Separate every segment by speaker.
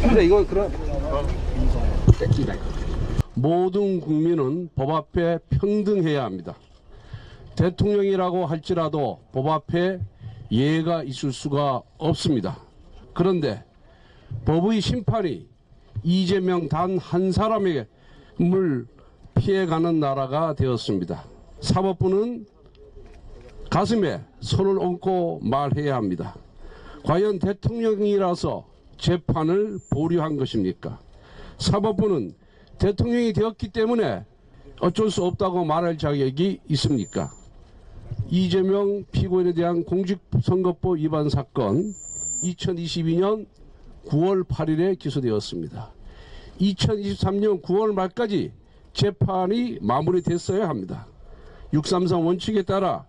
Speaker 1: 근데 이거 그럼 모든 국민은 법 앞에 평등해야 합니다. 대통령이라고 할지라도 법 앞에 예외가 있을 수가 없습니다. 그런데 법의 심판이 이재명 단 한 사람에게 물 피해가는 나라가 되었습니다. 사법부는 가슴에 손을 얹고 말해야 합니다. 과연 대통령이라서 재판을 보류한 것입니까? 사법부는 대통령이 되었기 때문에 어쩔 수 없다고 말할 자격이 있습니까? 이재명 피고인에 대한 공직선거법 위반 사건 2022년 9월 8일에 기소되었습니다. 2023년 9월 말까지 재판이 마무리됐어야 합니다. 633 원칙에 따라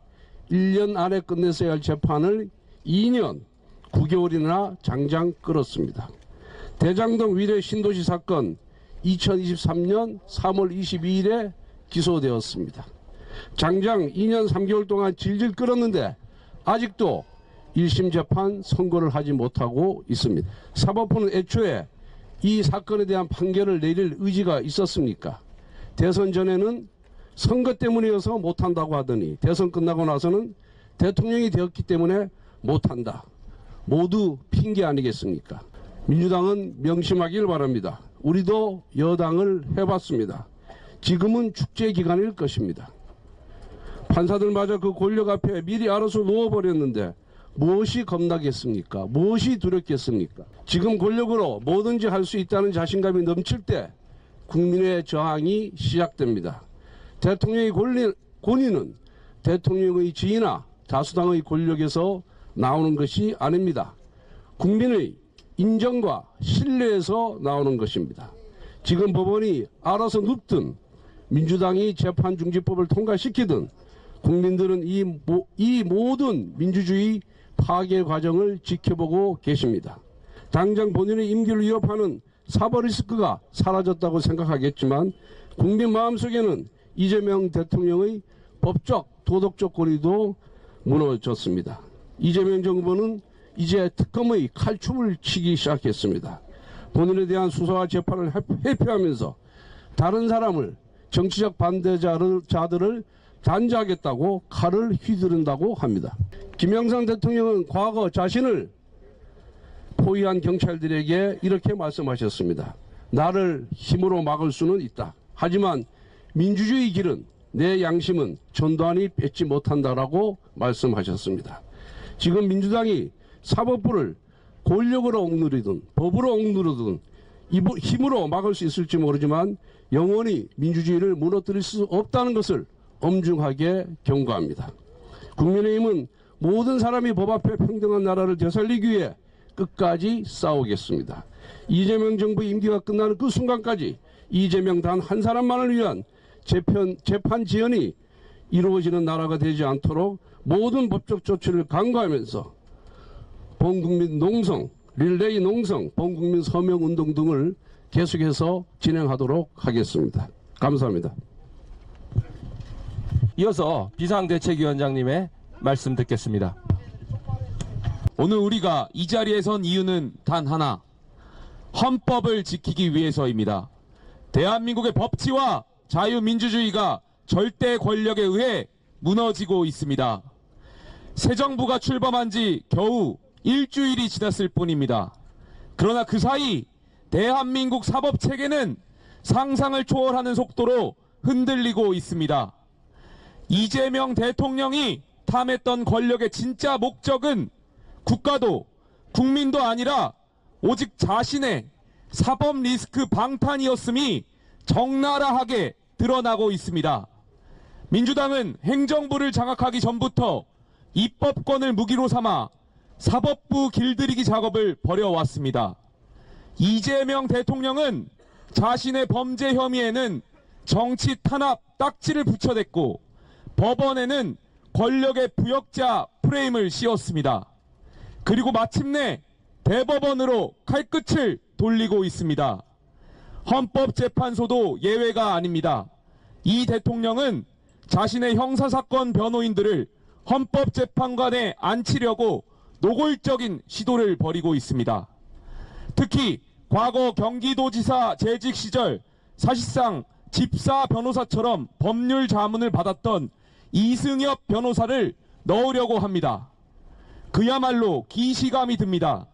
Speaker 1: 1년 안에 끝냈어야 할 재판을 2년 9개월이나 장장 끌었습니다. 대장동 위례 신도시 사건 2023년 3월 22일에 기소되었습니다. 장장 2년 3개월 동안 질질 끌었는데 아직도 1심 재판 선고를 하지 못하고 있습니다. 사법부는 애초에 이 사건에 대한 판결을 내릴 의지가 있었습니까? 대선 전에는 선거 때문이어서 못한다고 하더니 대선 끝나고 나서는 대통령이 되었기 때문에 못한다. 모두 핑계 아니겠습니까? 민주당은 명심하길 바랍니다. 우리도 여당을 해봤습니다. 지금은 축제 기간일 것입니다. 판사들마저 그 권력 앞에 미리 알아서 누워버렸는데 무엇이 겁나겠습니까? 무엇이 두렵겠습니까? 지금 권력으로 뭐든지 할 수 있다는 자신감이 넘칠 때 국민의 저항이 시작됩니다. 대통령의 권위는 대통령의 지위나 다수당의 권력에서 나오는 것이 아닙니다. 국민의 인정과 신뢰에서 나오는 것입니다. 지금 법원이 알아서 눕든 민주당이 재판중지법을 통과시키든 국민들은 이 모든 민주주의 파괴 과정을 지켜보고 계십니다. 당장 본인의 임기를 위협하는 사법 리스크가 사라졌다고 생각하겠지만 국민 마음속에는 이재명 대통령의 법적 도덕적 권위도 무너졌습니다. 이재명 정부는 이제 특검의 칼춤을 치기 시작했습니다. 본인에 대한 수사와 재판을 회피하면서 다른 사람을 정치적 반대자들을 단죄하겠다고 칼을 휘두른다고 합니다. 김영삼 대통령은 과거 자신을 포위한 경찰들에게 이렇게 말씀하셨습니다. 나를 힘으로 막을 수는 있다. 하지만 민주주의 길은 내 양심은 전두환이 뺏지 못한다라고 말씀하셨습니다. 지금 민주당이 사법부를 권력으로 억누르든 법으로 억누르든 힘으로 막을 수 있을지 모르지만 영원히 민주주의를 무너뜨릴 수 없다는 것을 엄중하게 경고합니다. 국민의힘은 모든 사람이 법 앞에 평등한 나라를 되살리기 위해 끝까지 싸우겠습니다. 이재명 정부 임기가 끝나는 그 순간까지 이재명 단 한 사람만을 위한 재판 지연이 이루어지는 나라가 되지 않도록 모든 법적 조치를 강구하면서 범국민 농성, 릴레이 농성, 범국민 서명 운동 등을 계속해서 진행하도록 하겠습니다. 감사합니다.
Speaker 2: 이어서 비상대책위원장님의 말씀 듣겠습니다.
Speaker 3: 오늘 우리가 이 자리에 선 이유는 단 하나, 헌법을 지키기 위해서입니다. 대한민국의 법치와 자유민주주의가 절대 권력에 의해 무너지고 있습니다. 새 정부가 출범한 지 겨우 일주일이 지났을 뿐입니다. 그러나 그 사이 대한민국 사법체계는 상상을 초월하는 속도로 흔들리고 있습니다. 이재명 대통령이 탐했던 권력의 진짜 목적은 국가도 국민도 아니라 오직 자신의 사법 리스크 방탄이었음이 적나라하게 드러나고 있습니다. 민주당은 행정부를 장악하기 전부터 입법권을 무기로 삼아 사법부 길들이기 작업을 벌여왔습니다. 이재명 대통령은 자신의 범죄 혐의에는 정치 탄압 딱지를 붙여댔고 법원에는 권력의 부역자 프레임을 씌웠습니다. 그리고 마침내 대법원으로 칼끝을 돌리고 있습니다. 헌법재판소도 예외가 아닙니다. 이 대통령은 자신의 형사사건 변호인들을 헌법재판관에 앉히려고 노골적인 시도를 벌이고 있습니다. 특히 과거 경기도지사 재직 시절 사실상 집사 변호사처럼 법률 자문을 받았던 이승엽 변호사를 넣으려고 합니다. 그야말로 기시감이 듭니다.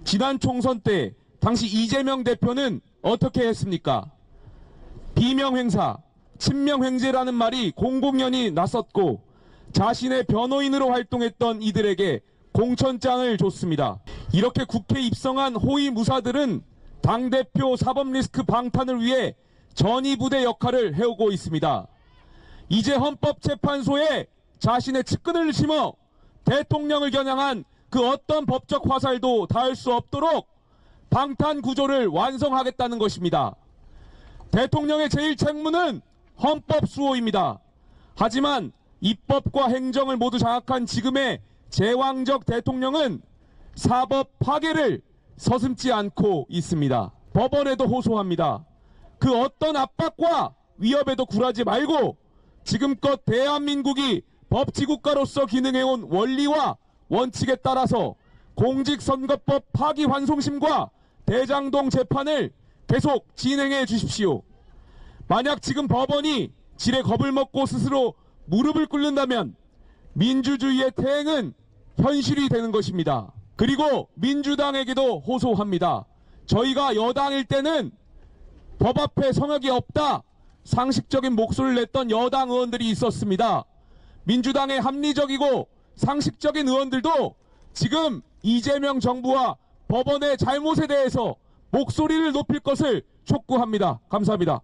Speaker 3: 지난 총선 때 당시 이재명 대표는 어떻게 했습니까? 비명행사, 친명횡재라는 말이 공공연히 났었고 자신의 변호인으로 활동했던 이들에게 공천장을 줬습니다. 이렇게 국회에 입성한 호위무사들은 당대표 사법리스크 방탄을 위해 전위부대 역할을 해오고 있습니다. 이제 헌법재판소에 자신의 측근을 심어 대통령을 겨냥한 그 어떤 법적 화살도 닿을 수 없도록 방탄 구조를 완성하겠다는 것입니다. 대통령의 제1책무는 헌법 수호입니다. 하지만 입법과 행정을 모두 장악한 지금의 제왕적 대통령은 사법 파괴를 서슴지 않고 있습니다. 법원에도 호소합니다. 그 어떤 압박과 위협에도 굴하지 말고 지금껏 대한민국이 법치국가로서 기능해온 원리와 원칙에 따라서 공직선거법 파기환송심과 대장동 재판을 계속 진행해 주십시오. 만약 지금 법원이 지레 겁을 먹고 스스로 무릎을 꿇는다면 민주주의의 퇴행은 현실이 되는 것입니다. 그리고 민주당에게도 호소합니다. 저희가 여당일 때는 법 앞에 성역이 없다, 상식적인 목소리를 냈던 여당 의원들이 있었습니다. 민주당의 합리적이고 상식적인 의원들도 지금 이재명 정부와 법원의 잘못에 대해서 목소리를 높일 것을 촉구합니다. 감사합니다.